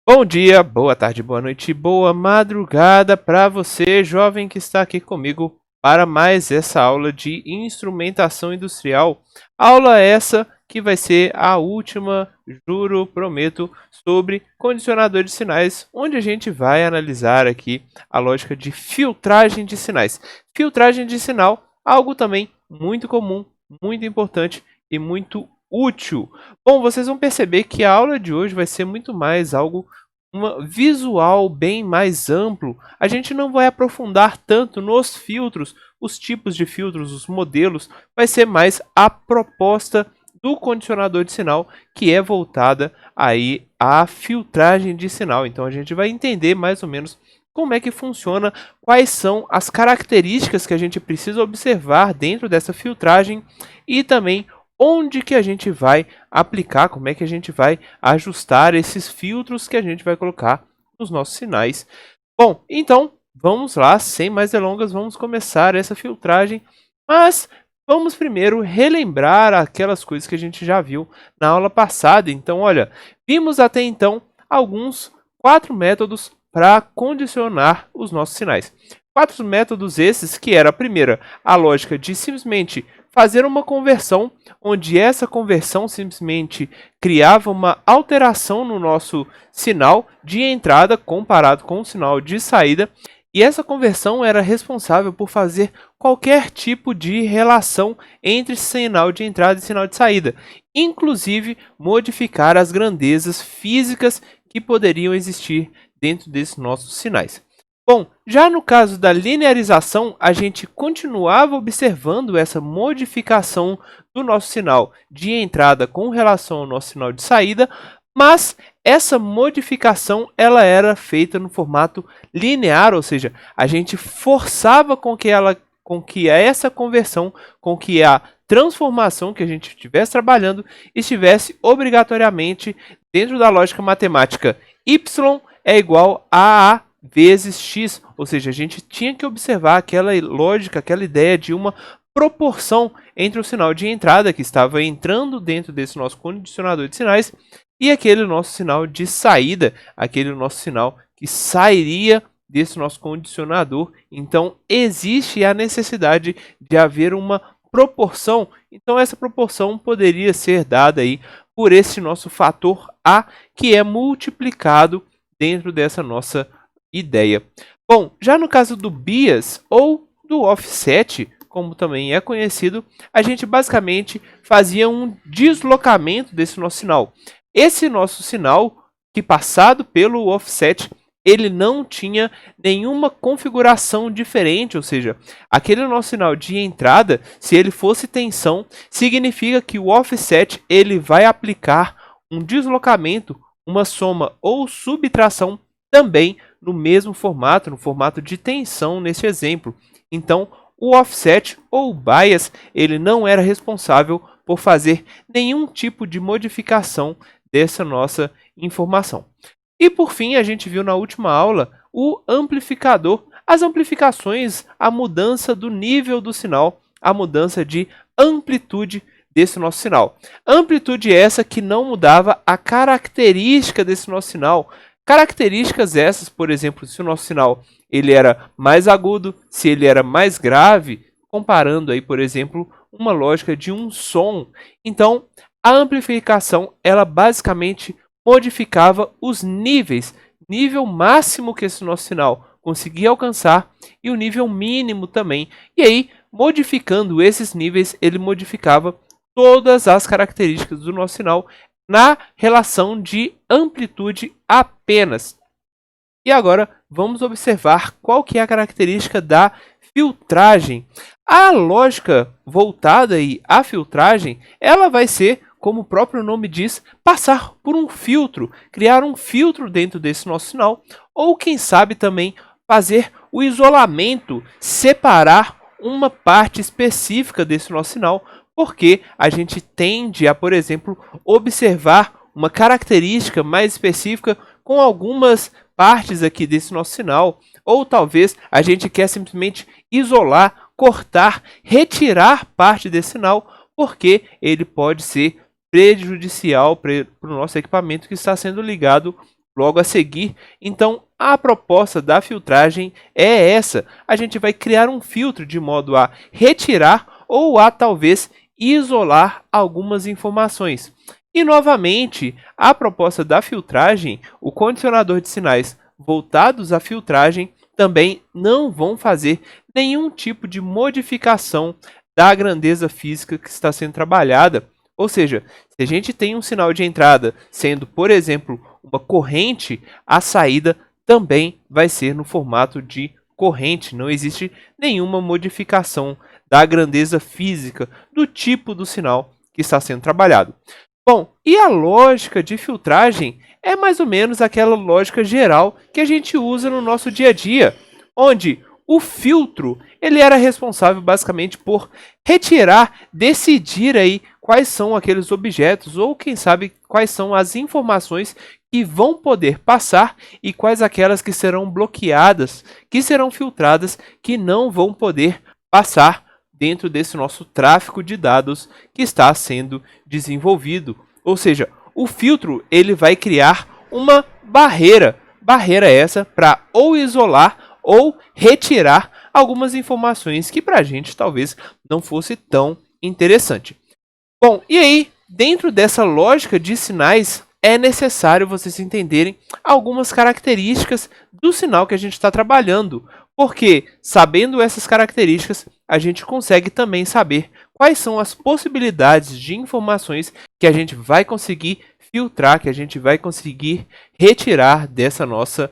Bom dia, boa tarde, boa noite, boa madrugada para você, jovem que está aqui comigo para mais essa aula de instrumentação industrial. Aula essa que vai ser a última, juro, prometo, sobre condicionador de sinais, onde a gente vai analisar aqui a lógica de filtragem de sinais. Filtragem de sinal, algo também muito comum, muito importante e muito útil. Bom, vocês vão perceber que a aula de hoje vai ser muito mais algo visual bem mais amplo. A gente não vai aprofundar tanto nos filtros, os tipos de filtros, os modelos, vai ser mais a proposta do condicionador de sinal, que é voltada aí à filtragem de sinal. Então a gente vai entender mais ou menos como é que funciona, quais são as características que a gente precisa observar dentro dessa filtragem e também onde que a gente vai aplicar, como é que a gente vai ajustar esses filtros que a gente vai colocar nos nossos sinais. Bom, então vamos lá, sem mais delongas, vamos começar essa filtragem, mas vamos primeiro relembrar aquelas coisas que a gente já viu na aula passada. Então, olha, vimos até então alguns 4 métodos para condicionar os nossos sinais. 4 métodos esses que era a primeira, a lógica de simplesmente fazer uma conversão, onde essa conversão simplesmente criava uma alteração no nosso sinal de entrada comparado com o sinal de saída, e essa conversão era responsável por fazer qualquer tipo de relação entre sinal de entrada e sinal de saída, inclusive modificar as grandezas físicas que poderiam existir dentro desses nossos sinais. Bom, já no caso da linearização, a gente continuava observando essa modificação do nosso sinal de entrada com relação ao nosso sinal de saída, mas essa modificação ela era feita no formato linear, ou seja, a gente forçava com que essa conversão, com que a transformação que a gente estivesse trabalhando estivesse obrigatoriamente dentro da lógica matemática y é igual a A vezes x, ou seja, a gente tinha que observar aquela lógica, aquela ideia de uma proporção entre o sinal de entrada que estava entrando dentro desse nosso condicionador de sinais e aquele nosso sinal de saída, aquele nosso sinal que sairia desse nosso condicionador. Então, existe a necessidade de haver uma proporção. Então, essa proporção poderia ser dada aí por esse nosso fator A, que é multiplicado dentro dessa nossa ideia. Bom, já no caso do bias ou do offset, como também é conhecido, a gente basicamente fazia um deslocamento desse nosso sinal. Esse nosso sinal, que passado pelo offset, ele não tinha nenhuma configuração diferente, ou seja, aquele nosso sinal de entrada, se ele fosse tensão, significa que o offset ele vai aplicar um deslocamento, uma soma ou subtração também no mesmo formato, no formato de tensão nesse exemplo. Então, o offset ou bias, ele não era responsável por fazer nenhum tipo de modificação dessa nossa informação. E por fim, a gente viu na última aula o amplificador, as amplificações, a mudança do nível do sinal, a mudança de amplitude desse nosso sinal. Amplitude essa que não mudava a característica desse nosso sinal. Características essas, por exemplo, se o nosso sinal ele era mais agudo, se ele era mais grave, comparando aí, por exemplo, uma lógica de um som. Então, a amplificação, ela basicamente modificava os níveis, nível máximo que esse nosso sinal conseguia alcançar e o nível mínimo também. E aí, modificando esses níveis, ele modificava todas as características do nosso sinal na relação de amplitude apenas. E agora vamos observar qual que é a característica da filtragem. A lógica voltada aí à filtragem, ela vai ser, como o próprio nome diz, passar por um filtro, criar um filtro dentro desse nosso sinal, ou quem sabe também fazer o isolamento, separar uma parte específica desse nosso sinal, porque a gente tende a, por exemplo, observar uma característica mais específica com algumas partes aqui desse nosso sinal, ou talvez a gente quer simplesmente isolar, cortar, retirar parte desse sinal, porque ele pode ser prejudicial para o nosso equipamento que está sendo ligado logo a seguir. Então, a proposta da filtragem é essa. A gente vai criar um filtro de modo a retirar ou a talvez isolar algumas informações. E novamente, a proposta da filtragem, o condicionador de sinais voltados à filtragem também não vão fazer nenhum tipo de modificação da grandeza física que está sendo trabalhada. Ou seja, se a gente tem um sinal de entrada sendo, por exemplo, uma corrente, a saída também vai ser no formato de corrente. Não existe nenhuma modificação da grandeza física do tipo do sinal que está sendo trabalhado. Bom, e a lógica de filtragem é mais ou menos aquela lógica geral que a gente usa no nosso dia a dia, onde o filtro ele era responsável basicamente por retirar, decidir aí quais são aqueles objetos ou quem sabe quais são as informações que vão poder passar e quais aquelas que serão bloqueadas, que serão filtradas, que não vão poder passar dentro desse nosso tráfego de dados que está sendo desenvolvido. Ou seja, o filtro ele vai criar uma barreira essa para ou isolar ou retirar algumas informações que para a gente talvez não fosse tão interessante. Bom, e aí, dentro dessa lógica de sinais, é necessário vocês entenderem algumas características do sinal que a gente está trabalhando, porque sabendo essas características, a gente consegue também saber quais são as possibilidades de informações que a gente vai conseguir filtrar, que a gente vai conseguir retirar dessa nossa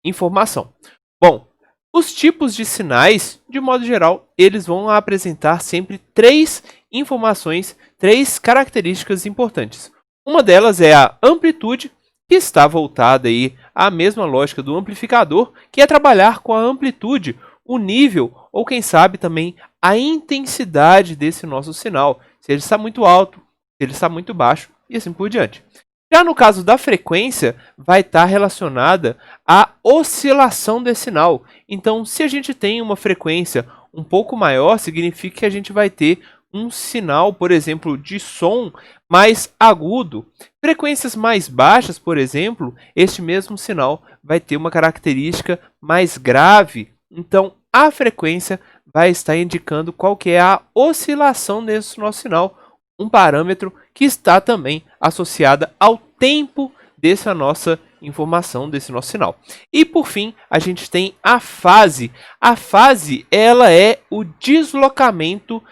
informação. Bom, os tipos de sinais, de modo geral, eles vão apresentar sempre três informações, três características importantes. Uma delas é a amplitude, que está voltada aí à mesma lógica do amplificador, que é trabalhar com a amplitude, o nível, ou quem sabe também a intensidade desse nosso sinal, se ele está muito alto, se ele está muito baixo e assim por diante. Já no caso da frequência, vai estar relacionada à oscilação desse sinal. Então, se a gente tem uma frequência um pouco maior, significa que a gente vai ter um sinal, por exemplo, de som mais agudo. Frequências mais baixas, por exemplo, este mesmo sinal vai ter uma característica mais grave. Então, a frequência vai estar indicando qual que é a oscilação desse nosso sinal, um parâmetro que está também associada ao tempo dessa nossa informação, desse nosso sinal. E por fim, a gente tem a fase. A fase, ela é o deslocamento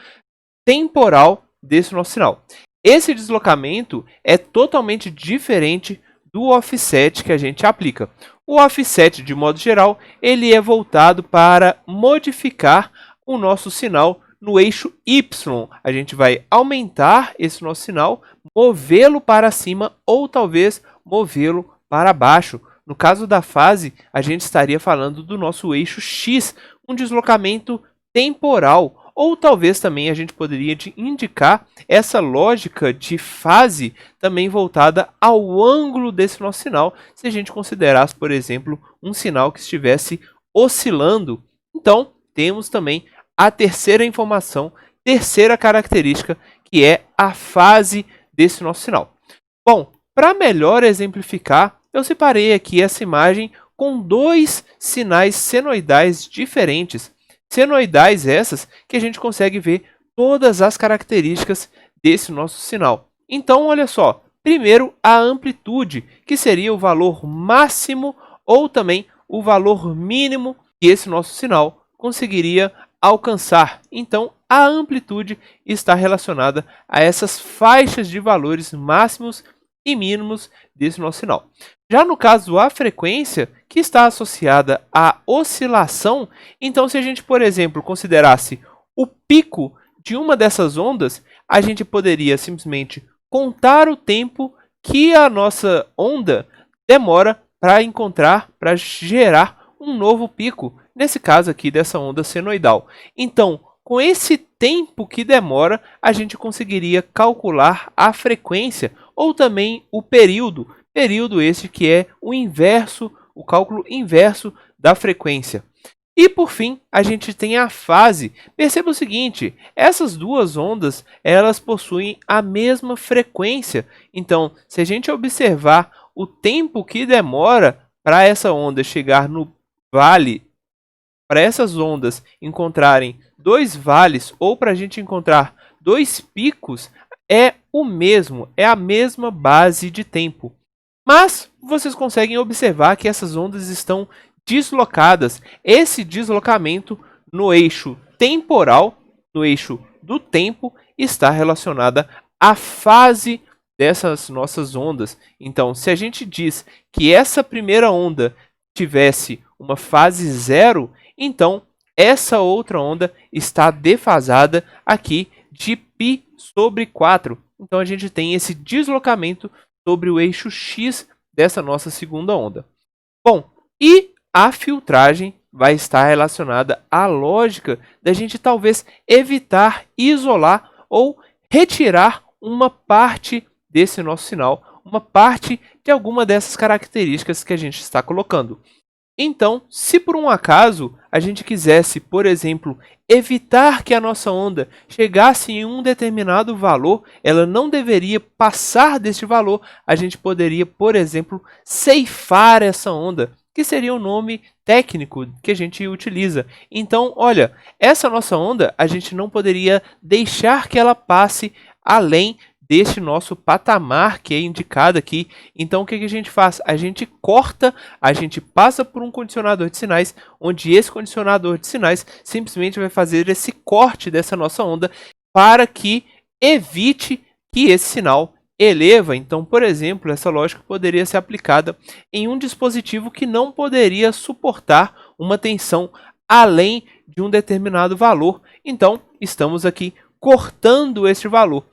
temporal desse nosso sinal. Esse deslocamento é totalmente diferente do offset que a gente aplica. O offset, de modo geral, ele é voltado para modificar o nosso sinal no eixo Y. A gente vai aumentar esse nosso sinal, movê-lo para cima ou talvez movê-lo para baixo. No caso da fase, a gente estaria falando do nosso eixo X, um deslocamento temporal. Ou talvez também a gente poderia indicar essa lógica de fase também voltada ao ângulo desse nosso sinal, se a gente considerasse, por exemplo, um sinal que estivesse oscilando. Então, temos também a terceira informação, terceira característica, que é a fase desse nosso sinal. Bom, para melhor exemplificar, eu separei aqui essa imagem com dois sinais senoidais diferentes. Senoidais essas que a gente consegue ver todas as características desse nosso sinal. Então, olha só, primeiro a amplitude, que seria o valor máximo ou também o valor mínimo que esse nosso sinal conseguiria alcançar. Então, a amplitude está relacionada a essas faixas de valores máximos e mínimos desse nosso sinal. Já no caso, a frequência, que está associada à oscilação, então se a gente, por exemplo, considerasse o pico de uma dessas ondas, a gente poderia simplesmente contar o tempo que a nossa onda demora para encontrar, para gerar um novo pico, nesse caso aqui dessa onda senoidal. Então, com esse tempo que demora, a gente conseguiria calcular a frequência ou também o período esse que é o inverso, o cálculo inverso da frequência. E por fim, a gente tem a fase. Perceba o seguinte, essas duas ondas, elas possuem a mesma frequência. Então, se a gente observar o tempo que demora para essa onda chegar no vale, para essas ondas encontrarem dois vales ou para a gente encontrar dois picos, é o mesmo, é a mesma base de tempo. Mas vocês conseguem observar que essas ondas estão deslocadas. Esse deslocamento no eixo temporal, no eixo do tempo, está relacionada à fase dessas nossas ondas. Então, se a gente diz que essa primeira onda tivesse uma fase 0, então essa outra onda está defasada aqui de π/4. Então a gente tem esse deslocamento sobre o eixo x dessa nossa segunda onda. Bom, e a filtragem vai estar relacionada à lógica da gente talvez evitar, isolar ou retirar uma parte desse nosso sinal, uma parte de alguma dessas características que a gente está colocando. Então, se por um acaso a gente quisesse, por exemplo, evitar que a nossa onda chegasse em um determinado valor, ela não deveria passar deste valor, a gente poderia, por exemplo, ceifar essa onda, que seria o nome técnico que a gente utiliza. Então, olha, essa nossa onda, a gente não poderia deixar que ela passe além deste nosso patamar que é indicado aqui. Então o que a gente faz? A gente corta, a gente passa por um condicionador de sinais, onde esse condicionador de sinais simplesmente vai fazer esse corte dessa nossa onda para que evite que esse sinal eleva. Então, por exemplo, essa lógica poderia ser aplicada em um dispositivo que não poderia suportar uma tensão além de um determinado valor. Então, estamos aqui cortando este valor.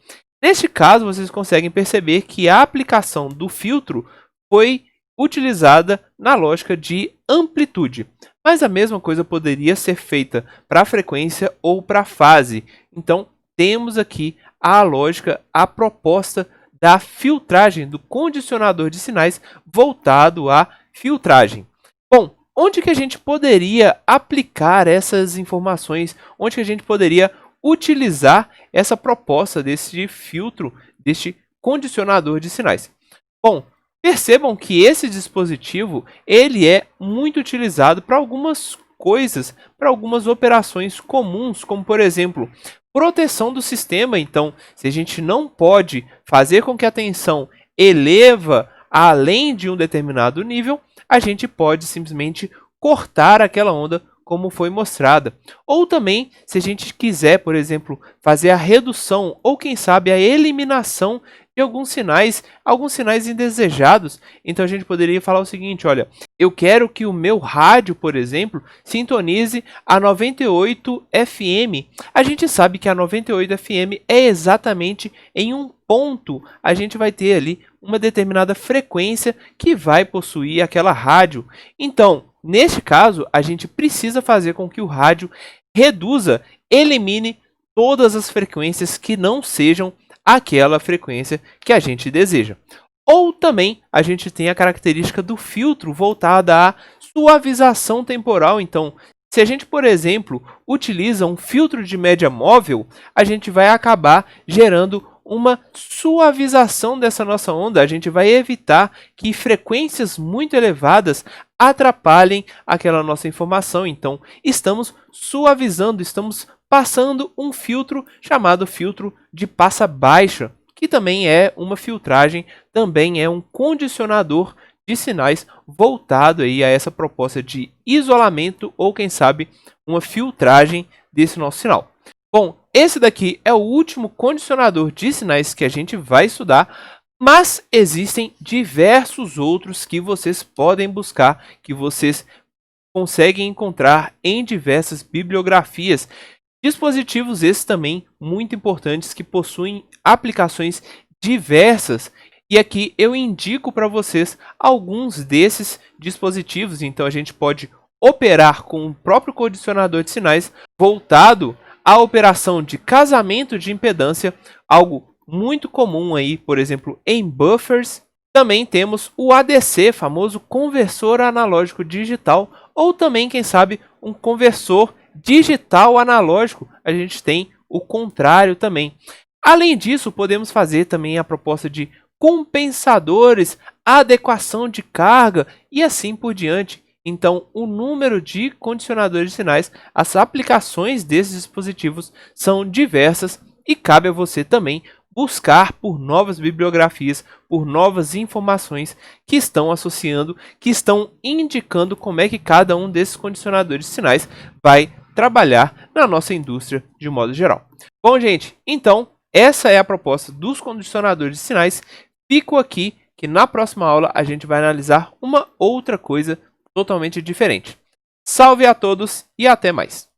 Neste caso, vocês conseguem perceber que a aplicação do filtro foi utilizada na lógica de amplitude. Mas a mesma coisa poderia ser feita para a frequência ou para a fase. Então, temos aqui a lógica, a proposta da filtragem, do condicionador de sinais voltado à filtragem. Bom, onde que a gente poderia aplicar essas informações? Onde que a gente poderia utilizar essa proposta desse filtro, deste condicionador de sinais? Bom, percebam que esse dispositivo ele é muito utilizado para algumas coisas, para algumas operações comuns, como por exemplo, proteção do sistema. Então, se a gente não pode fazer com que a tensão eleva além de um determinado nível, a gente pode simplesmente cortar aquela onda como foi mostrada. Ou também, se a gente quiser, por exemplo, fazer a redução ou quem sabe a eliminação de alguns sinais indesejados, então a gente poderia falar o seguinte: olha, eu quero que o meu rádio, por exemplo, sintonize a 98 FM. A gente sabe que a 98 FM é exatamente em um ponto, a gente vai ter ali uma determinada frequência que vai possuir aquela rádio. Então, neste caso, a gente precisa fazer com que o rádio reduza, elimine todas as frequências que não sejam aquela frequência que a gente deseja. Ou também a gente tem a característica do filtro voltada à suavização temporal. Então, se a gente, por exemplo, utiliza um filtro de média móvel, a gente vai acabar gerando uma suavização dessa nossa onda. A gente vai evitar que frequências muito elevadas atrapalhem aquela nossa informação. Então, estamos suavizando, estamos passando um filtro chamado filtro de passa baixa, que também é uma filtragem, também é um condicionador de sinais voltado aí a essa proposta de isolamento ou, quem sabe, uma filtragem desse nosso sinal. Bom, esse daqui é o último condicionador de sinais que a gente vai estudar, mas existem diversos outros que vocês podem buscar, que vocês conseguem encontrar em diversas bibliografias. Dispositivos esses também muito importantes que possuem aplicações diversas. E aqui eu indico para vocês alguns desses dispositivos. Então a gente pode operar com o próprio condicionador de sinais voltado à operação de casamento de impedância, algo muito comum aí, por exemplo, em buffers. Também temos o ADC, famoso conversor analógico digital, ou também, quem sabe, um conversor digital analógico. A gente tem o contrário também. Além disso, podemos fazer também a proposta de compensadores, adequação de carga e assim por diante. Então, o número de condicionadores de sinais, as aplicações desses dispositivos são diversas e cabe a você também buscar por novas bibliografias, por novas informações que estão associando, que estão indicando como é que cada um desses condicionadores de sinais vai trabalhar na nossa indústria de modo geral. Bom, gente, então essa é a proposta dos condicionadores de sinais. Fico aqui que na próxima aula a gente vai analisar uma outra coisa totalmente diferente. Salve a todos e até mais!